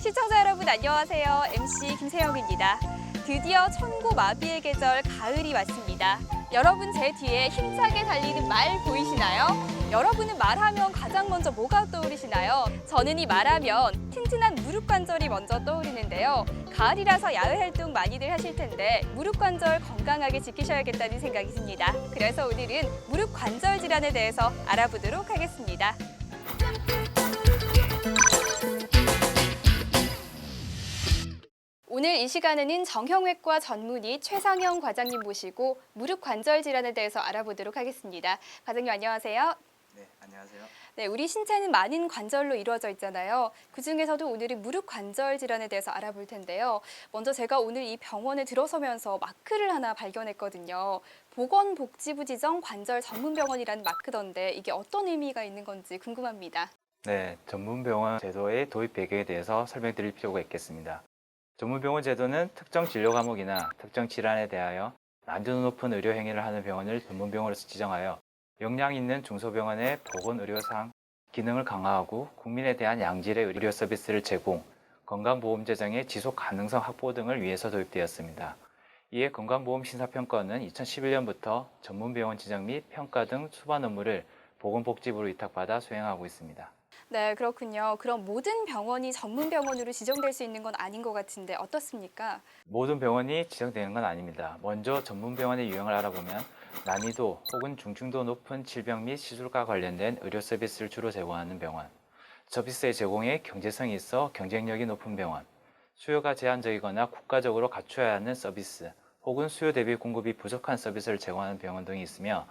시청자 여러분 안녕하세요. MC 김세영입니다. 드디어 천고 마비의 계절 가을이 왔습니다. 여러분 제 뒤에 힘차게 달리는 말 보이시나요? 여러분은 말하면 가장 먼저 뭐가 떠오르시나요? 저는 이 말하면 튼튼한 무릎 관절이 먼저 떠오르는데요. 가을이라서 야외 활동 많이들 하실 텐데 무릎 관절 건강하게 지키셔야겠다는 생각이 듭니다. 그래서 오늘은 무릎 관절 질환에 대해서 알아보도록 하겠습니다. 오늘 이 시간에는 정형외과 전문의 최상영 과장님 모시고 무릎 관절 질환에 대해서 알아보도록 하겠습니다. 과장님 안녕하세요. 네, 안녕하세요. 네, 우리 신체는 많은 관절로 이루어져 있잖아요. 그중에서도 오늘은 무릎 관절 질환에 대해서 알아볼 텐데요. 먼저 제가 오늘 이 병원에 들어서면서 마크를 하나 발견했거든요. 보건복지부 지정 관절 전문병원이라는 마크던데 이게 어떤 의미가 있는 건지 궁금합니다. 네, 전문병원 제도의 도입 배경에 대해서 설명드릴 필요가 있겠습니다. 전문병원 제도는 특정 진료 과목이나 특정 질환에 대하여 난이도 높은 의료 행위를 하는 병원을 전문병원으로서 지정하여 역량 있는 중소병원의 보건의료상 기능을 강화하고 국민에 대한 양질의 의료 서비스를 제공, 건강보험 재정의 지속 가능성 확보 등을 위해서 도입되었습니다. 이에 건강보험심사평가원은 2011년부터 전문병원 지정 및 평가 등 수반 업무를 보건복지부로 위탁받아 수행하고 있습니다. 네, 그렇군요. 그럼 모든 병원이 전문병원으로 지정될 수 있는 건 아닌 것 같은데 어떻습니까? 모든 병원이 지정되는 건 아닙니다. 먼저 전문병원의 유형을 알아보면 난이도 혹은 중증도 높은 질병 및 시술과 관련된 의료 서비스를 주로 제공하는 병원, 서비스의 제공에 경제성이 있어 경쟁력이 높은 병원, 수요가 제한적이거나 국가적으로 갖춰야 하는 서비스 혹은 수요 대비 공급이 부족한 서비스를 제공하는 병원 등이 있으며,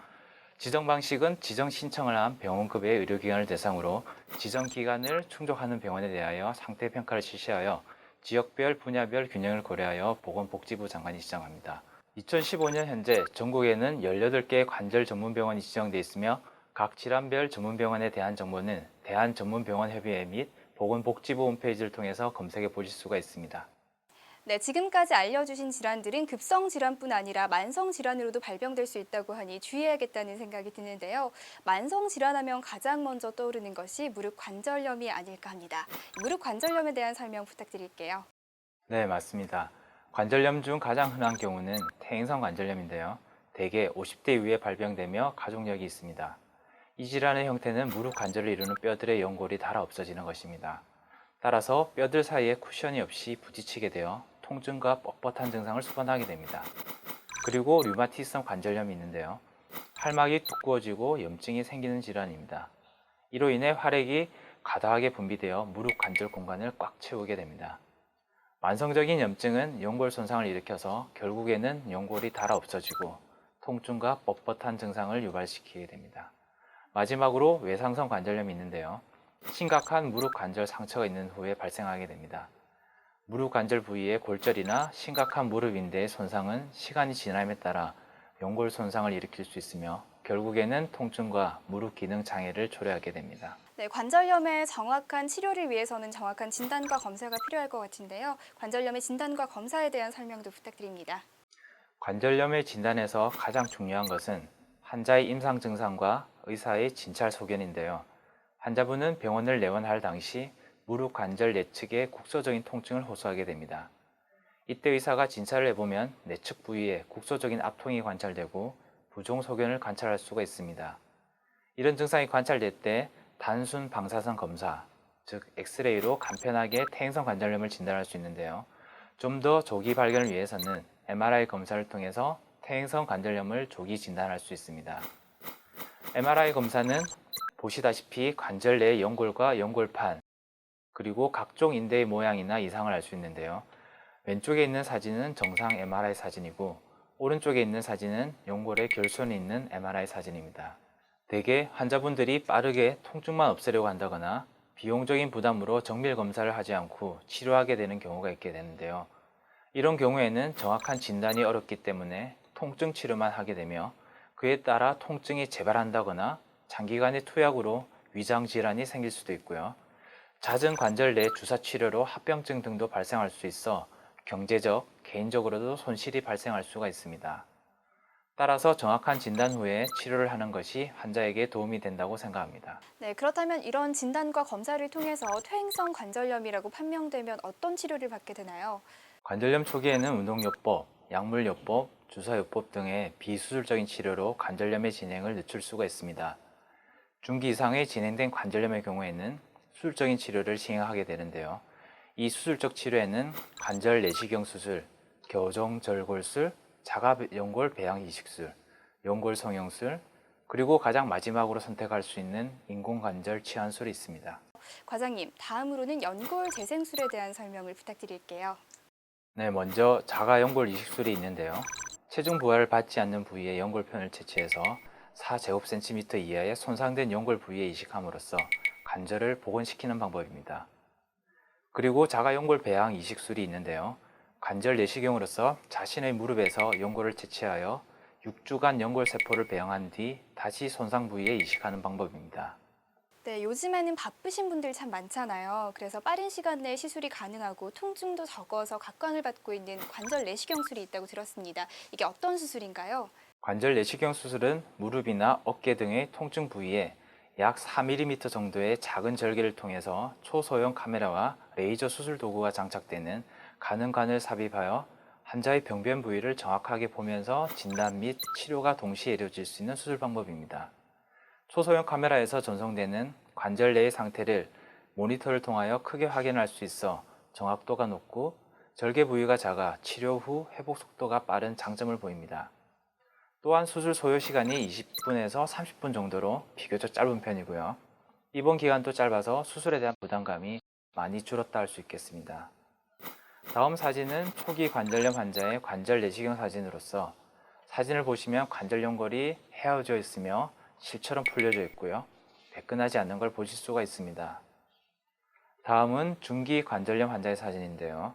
지정 방식은 지정 신청을 한 병원급의 의료기관을 대상으로 지정 기간을 충족하는 병원에 대하여 상태 평가를 실시하여 지역별, 분야별 균형을 고려하여 보건복지부 장관이 지정합니다. 2015년 현재 전국에는 18개의 관절 전문병원이 지정돼 있으며 각 질환별 전문병원에 대한 정보는 대한전문병원협의회 및 보건복지부 홈페이지를 통해서 검색해 보실 수가 있습니다. 네, 지금까지 알려주신 질환들은 급성 질환뿐 아니라 만성 질환으로도 발병될 수 있다고 하니 주의해야겠다는 생각이 드는데요. 만성 질환하면 가장 먼저 떠오르는 것이 무릎 관절염이 아닐까 합니다. 무릎 관절염에 대한 설명 부탁드릴게요. 네, 맞습니다. 관절염 중 가장 흔한 경우는 퇴행성 관절염인데요. 대개 50대 이후에 발병되며 가족력이 있습니다. 이 질환의 형태는 무릎 관절을 이루는 뼈들의 연골이 닳아 없어지는 것입니다. 따라서 뼈들 사이에 쿠션이 없이 부딪히게 되어 통증과 뻣뻣한 증상을 수반하게 됩니다. 그리고 류마티성 관절염이 있는데요. 할막이 두꺼워지고 염증이 생기는 질환입니다. 이로 인해 활액이 과다하게 분비되어 무릎 관절 공간을 꽉 채우게 됩니다. 만성적인 염증은 연골 손상을 일으켜서 결국에는 연골이 닳아 없어지고 통증과 뻣뻣한 증상을 유발시키게 됩니다. 마지막으로 외상성 관절염이 있는데요. 심각한 무릎 관절 상처가 있는 후에 발생하게 됩니다. 무릎 관절 부위의 골절이나 심각한 무릎 인대의 손상은 시간이 지남에 따라 연골 손상을 일으킬 수 있으며 결국에는 통증과 무릎 기능 장애를 초래하게 됩니다. 네, 관절염의 정확한 치료를 위해서는 정확한 진단과 검사가 필요할 것 같은데요. 관절염의 진단과 검사에 대한 설명도 부탁드립니다. 관절염의 진단에서 가장 중요한 것은 환자의 임상 증상과 의사의 진찰 소견인데요. 환자분은 병원을 내원할 당시 무릎 관절 내측의 국소적인 통증을 호소하게 됩니다. 이때 의사가 진찰을 해보면 내측 부위에 국소적인 압통이 관찰되고 부종 소견을 관찰할 수가 있습니다. 이런 증상이 관찰될 때 단순 방사선 검사, 즉 엑스레이로 간편하게 퇴행성 관절염을 진단할 수 있는데요. 좀 더 조기 발견을 위해서는 MRI 검사를 통해서 퇴행성 관절염을 조기 진단할 수 있습니다. MRI 검사는 보시다시피 관절 내 연골과 연골판, 그리고 각종 인대의 모양이나 이상을 알 수 있는데요. 왼쪽에 있는 사진은 정상 MRI 사진이고 오른쪽에 있는 사진은 연골의 결손이 있는 MRI 사진입니다. 대개 환자분들이 빠르게 통증만 없애려고 한다거나 비용적인 부담으로 정밀 검사를 하지 않고 치료하게 되는 경우가 있게 되는데요. 이런 경우에는 정확한 진단이 어렵기 때문에 통증 치료만 하게 되며 그에 따라 통증이 재발한다거나 장기간의 투약으로 위장 질환이 생길 수도 있고요. 잦은 관절 내 주사 치료로 합병증 등도 발생할 수 있어 경제적, 개인적으로도 손실이 발생할 수가 있습니다. 따라서 정확한 진단 후에 치료를 하는 것이 환자에게 도움이 된다고 생각합니다. 네, 그렇다면 이런 진단과 검사를 통해서 퇴행성 관절염이라고 판명되면 어떤 치료를 받게 되나요? 관절염 초기에는 운동요법, 약물요법, 주사요법 등의 비수술적인 치료로 관절염의 진행을 늦출 수가 있습니다. 중기 이상의 진행된 관절염의 경우에는 수술적인 치료를 시행하게 되는데요. 이 수술적 치료에는 관절 내시경 수술, 교정 절골술, 자가연골 배양 이식술, 연골 성형술, 그리고 가장 마지막으로 선택할 수 있는 인공관절 치환술이 있습니다. 과장님, 다음으로는 연골 재생술에 대한 설명을 부탁드릴게요. 네, 먼저 자가연골 이식술이 있는데요. 체중 부하를 받지 않는 부위에 연골편을 채취해서 4제곱센티미터 이하의 손상된 연골 부위에 이식함으로써 관절을 복원시키는 방법입니다. 그리고 자가연골 배양 이식술이 있는데요. 관절 내시경으로서 자신의 무릎에서 연골을 채취하여 6주간 연골 세포를 배양한 뒤 다시 손상 부위에 이식하는 방법입니다. 네, 요즘에는 바쁘신 분들 참 많잖아요. 그래서 빠른 시간 내에 시술이 가능하고 통증도 적어서 각광을 받고 있는 관절 내시경술이 있다고 들었습니다. 이게 어떤 수술인가요? 관절 내시경 수술은 무릎이나 어깨 등의 통증 부위에 약 4mm 정도의 작은 절개를 통해서 초소형 카메라와 레이저 수술 도구가 장착되는 가능관을 삽입하여 환자의 병변 부위를 정확하게 보면서 진단 및 치료가 동시에 이루어질 수 있는 수술 방법입니다. 초소형 카메라에서 전송되는 관절 내의 상태를 모니터를 통하여 크게 확인할 수 있어 정확도가 높고 절개 부위가 작아 치료 후 회복 속도가 빠른 장점을 보입니다. 또한 수술 소요 시간이 20분에서 30분 정도로 비교적 짧은 편이고요. 입원 기간도 짧아서 수술에 대한 부담감이 많이 줄었다 할 수 있겠습니다. 다음 사진은 초기 관절염 환자의 관절 내시경 사진으로서 사진을 보시면 관절 연골이 헤어져 있으며 실처럼 풀려져 있고요. 매끈하지 않는 걸 보실 수가 있습니다. 다음은 중기 관절염 환자의 사진인데요.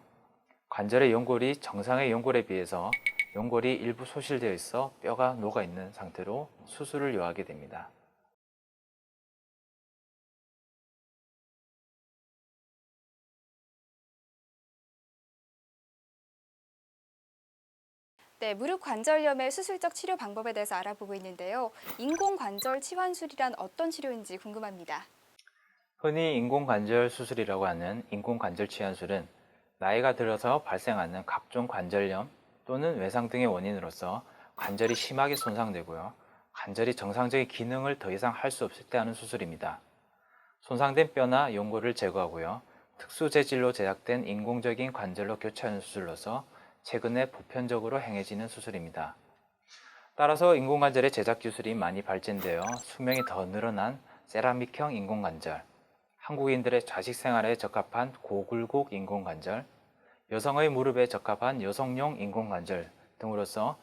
관절의 연골이 정상의 연골에 비해서 연골이 일부 소실되어 있어 뼈가 녹아 있는 상태로 수술을 요하게 됩니다. 네, 무릎 관절염의 수술적 치료 방법에 대해서 알아보고 있는데요. 인공관절 치환술이란 어떤 치료인지 궁금합니다. 흔히 인공관절 수술이라고 하는 인공관절 치환술은 나이가 들어서 발생하는 각종 관절염 또는 외상 등의 원인으로서 관절이 심하게 손상되고요. 관절이 정상적인 기능을 더 이상 할 수 없을 때 하는 수술입니다. 손상된 뼈나 연골을 제거하고요. 특수 재질로 제작된 인공적인 관절로 교체하는 수술로서 최근에 보편적으로 행해지는 수술입니다. 따라서 인공관절의 제작 기술이 많이 발전되어 수명이 더 늘어난 세라믹형 인공관절, 한국인들의 자식 생활에 적합한 고굴곡 인공관절, 여성의 무릎에 적합한 여성용 인공관절 등으로서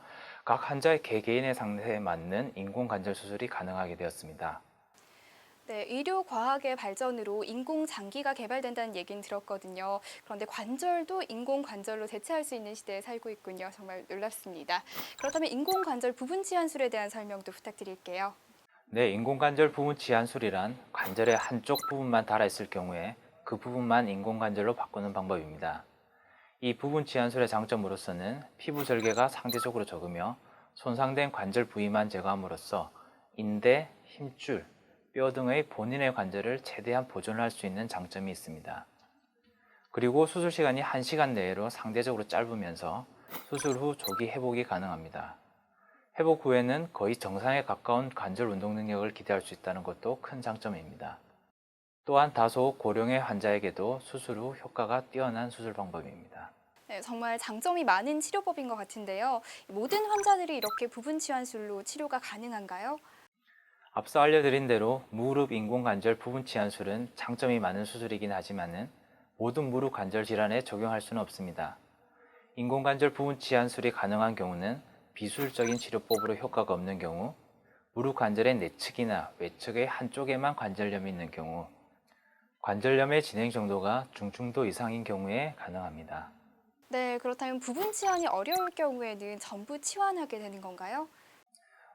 각 환자의 개개인의 상태에 맞는 인공관절 수술이 가능하게 되었습니다. 네, 의료 과학의 발전으로 인공 장기가 개발된다는 얘기는 들었거든요. 그런데 관절도 인공 관절로 대체할 수 있는 시대에 살고 있군요. 정말 놀랍습니다. 그렇다면 인공 관절 부분 치환술에 대한 설명도 부탁드릴게요. 네, 인공관절 부분 치환술이란 관절의 한쪽 부분만 닳아있을 경우에 그 부분만 인공관절로 바꾸는 방법입니다. 이 부분 치환술의 장점으로서는 피부 절개가 상대적으로 적으며 손상된 관절 부위만 제거함으로써 인대, 힘줄, 뼈 등의 본인의 관절을 최대한 보존할 수 있는 장점이 있습니다. 그리고 수술 시간이 1시간 내로 상대적으로 짧으면서 수술 후 조기 회복이 가능합니다. 회복 후에는 거의 정상에 가까운 관절 운동 능력을 기대할 수 있다는 것도 큰 장점입니다. 또한 다소 고령의 환자에게도 수술 후 효과가 뛰어난 수술 방법입니다. 네, 정말 장점이 많은 치료법인 것 같은데요. 모든 환자들이 이렇게 부분 치환술로 치료가 가능한가요? 앞서 알려드린 대로 무릎 인공관절 부분 치환술은 장점이 많은 수술이긴 하지만은 모든 무릎 관절 질환에 적용할 수는 없습니다. 인공관절 부분 치환술이 가능한 경우는 비수술적인 치료법으로 효과가 없는 경우, 무릎 관절의 내측이나 외측의 한쪽에만 관절염이 있는 경우, 관절염의 진행 정도가 중증도 이상인 경우에 가능합니다. 네, 그렇다면 부분 치환이 어려울 경우에는 전부 치환하게 되는 건가요?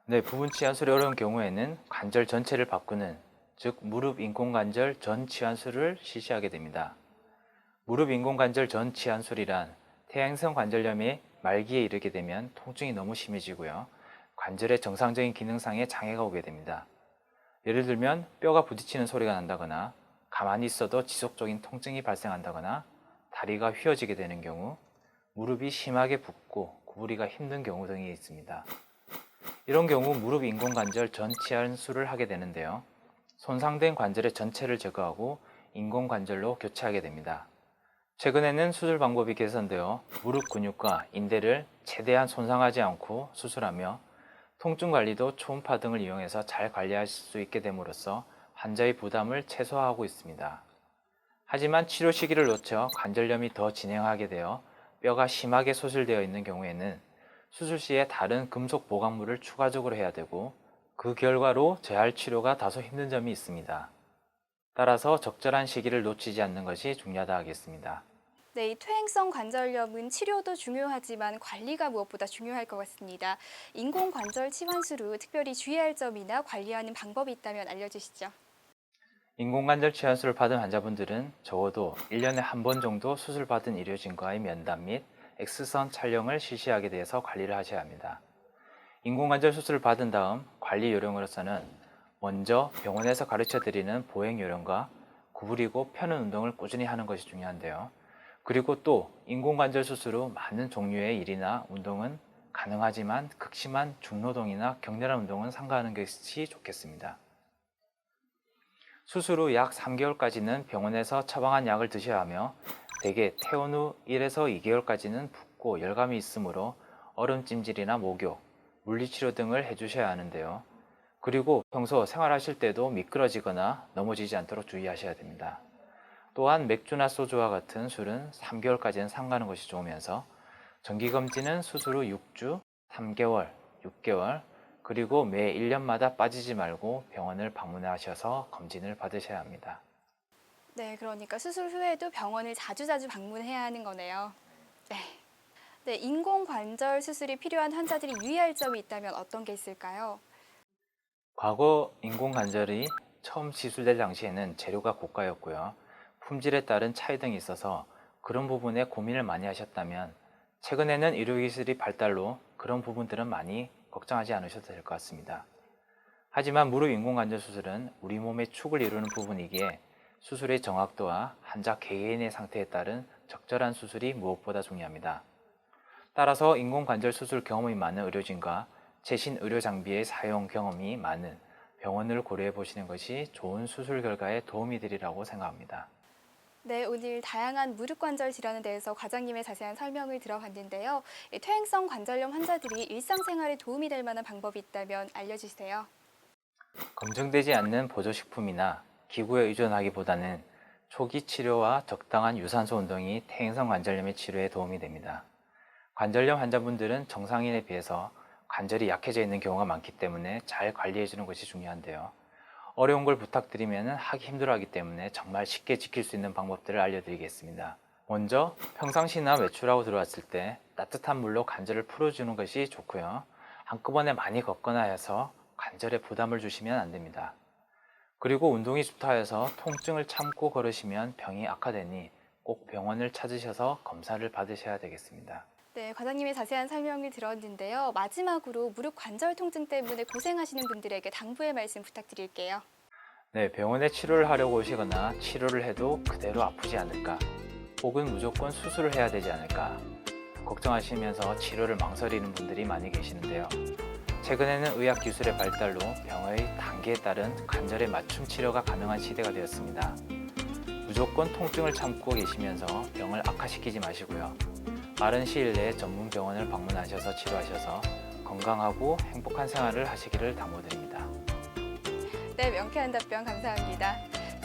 네, 부분 치환술이 어려운 경우에는 관절 전체를 바꾸는, 즉 무릎 인공관절 전 치환술을 실시하게 됩니다. 무릎 인공관절 전 치환술이란 퇴행성 관절염이 말기에 이르게 되면 통증이 너무 심해지고요. 관절의 정상적인 기능상에 장애가 오게 됩니다. 예를 들면 뼈가 부딪히는 소리가 난다거나 가만히 있어도 지속적인 통증이 발생한다거나 다리가 휘어지게 되는 경우, 무릎이 심하게 붓고 구부리가 힘든 경우 등이 있습니다. 이런 경우 무릎 인공관절 전치환술을 하게 되는데요. 손상된 관절의 전체를 제거하고 인공관절로 교체하게 됩니다. 최근에는 수술 방법이 개선되어 무릎 근육과 인대를 최대한 손상하지 않고 수술하며 통증 관리도 초음파 등을 이용해서 잘 관리할 수 있게 됨으로써 환자의 부담을 최소화하고 있습니다. 하지만 치료 시기를 놓쳐 관절염이 더 진행하게 되어 뼈가 심하게 소실되어 있는 경우에는 수술 시에 다른 금속 보강물을 추가적으로 해야 되고 그 결과로 재활 치료가 다소 힘든 점이 있습니다. 따라서 적절한 시기를 놓치지 않는 것이 중요하다 하겠습니다. 네, 이 퇴행성 관절염은 치료도 중요하지만 관리가 무엇보다 중요할 것 같습니다. 인공관절 치환술 후 특별히 주의할 점이나 관리하는 방법이 있다면 알려주시죠. 인공관절 치환술을 받은 환자분들은 적어도 1년에 한 번 정도 수술받은 의료진과의 면담 및 X선 촬영을 실시하게 돼서 관리를 하셔야 합니다. 인공관절 수술을 받은 다음 관리 요령으로서는 먼저 병원에서 가르쳐드리는 보행 요령과 구부리고 펴는 운동을 꾸준히 하는 것이 중요한데요. 그리고 또 인공관절 수술 후 많은 종류의 일이나 운동은 가능하지만 극심한 중노동이나 격렬한 운동은 삼가하는 것이 좋겠습니다. 수술 후 약 3개월까지는 병원에서 처방한 약을 드셔야 하며 대개 퇴원 후 1에서 2개월까지는 붓고 열감이 있으므로 얼음찜질이나 목욕, 물리치료 등을 해주셔야 하는데요. 그리고 평소 생활하실 때도 미끄러지거나 넘어지지 않도록 주의하셔야 됩니다. 또한 맥주나 소주와 같은 술은 3개월까지는 삼가는 것이 좋으면서 정기검진은 수술 후 6주, 3개월, 6개월, 그리고 매 1년마다 빠지지 말고 병원을 방문하셔서 검진을 받으셔야 합니다. 네, 그러니까 수술 후에도 병원을 자주자주 방문해야 하는 거네요. 네, 인공관절 수술이 필요한 환자들이 유의할 점이 있다면 어떤 게 있을까요? 과거 인공관절이 처음 시술될 당시에는 재료가 고가였고요. 품질에 따른 차이 등이 있어서 그런 부분에 고민을 많이 하셨다면 최근에는 의료기술이 발달로 그런 부분들은 많이 걱정하지 않으셔도 될 것 같습니다. 하지만 무릎 인공관절 수술은 우리 몸의 축을 이루는 부분이기에 수술의 정확도와 환자 개개인의 상태에 따른 적절한 수술이 무엇보다 중요합니다. 따라서 인공관절 수술 경험이 많은 의료진과 최신 의료 장비의 사용 경험이 많은 병원을 고려해 보시는 것이 좋은 수술 결과에 도움이 되리라고 생각합니다. 네, 오늘 다양한 무릎 관절 질환에 대해서 과장님의 자세한 설명을 들어봤는데요. 퇴행성 관절염 환자들이 일상생활에 도움이 될 만한 방법이 있다면 알려주세요. 검증되지 않는 보조식품이나 기구에 의존하기보다는 초기 치료와 적당한 유산소 운동이 퇴행성 관절염의 치료에 도움이 됩니다. 관절염 환자분들은 정상인에 비해서 관절이 약해져 있는 경우가 많기 때문에 잘 관리해 주는 것이 중요한데요. 어려운 걸 부탁드리면 하기 힘들어하기 때문에 정말 쉽게 지킬 수 있는 방법들을 알려드리겠습니다. 먼저 평상시나 외출하고 들어왔을 때 따뜻한 물로 관절을 풀어주는 것이 좋고요. 한꺼번에 많이 걷거나 해서 관절에 부담을 주시면 안 됩니다. 그리고 운동이 좋다 해서 통증을 참고 걸으시면 병이 악화되니 꼭 병원을 찾으셔서 검사를 받으셔야 되겠습니다. 네, 과장님의 자세한 설명을 들었는데요. 마지막으로 무릎 관절 통증 때문에 고생하시는 분들에게 당부의 말씀 부탁드릴게요. 네, 병원에 치료를 하려고 오시거나 치료를 해도 그대로 아프지 않을까? 혹은 무조건 수술을 해야 되지 않을까? 걱정하시면서 치료를 망설이는 분들이 많이 계시는데요. 최근에는 의학 기술의 발달로 병의 단계에 따른 관절의 맞춤 치료가 가능한 시대가 되었습니다. 무조건 통증을 참고 계시면서 병을 악화시키지 마시고요. 빠른 시일 내에 전문 병원을 방문하셔서 치료하셔서 건강하고 행복한 생활을 하시기를 당부드립니다. 네, 명쾌한 답변 감사합니다.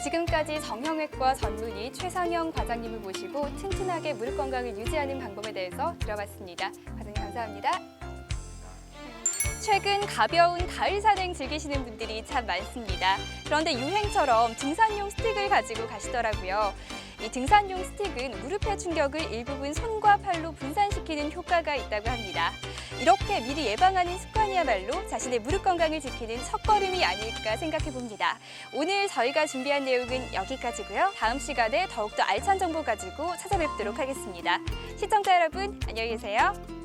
지금까지 정형외과 전문의 최상영 과장님을 모시고 튼튼하게 무릎 건강을 유지하는 방법에 대해서 들어봤습니다. 과장님 감사합니다. 최근 가벼운 가을 산행 즐기시는 분들이 참 많습니다. 그런데 유행처럼 등산용 스틱을 가지고 가시더라고요. 이 등산용 스틱은 무릎의 충격을 일부분 손과 팔로 분산시키는 효과가 있다고 합니다. 이렇게 미리 예방하는 습관이야말로 자신의 무릎 건강을 지키는 첫걸음이 아닐까 생각해 봅니다. 오늘 저희가 준비한 내용은 여기까지고요. 다음 시간에 더욱더 알찬 정보 가지고 찾아뵙도록 하겠습니다. 시청자 여러분, 안녕히 계세요.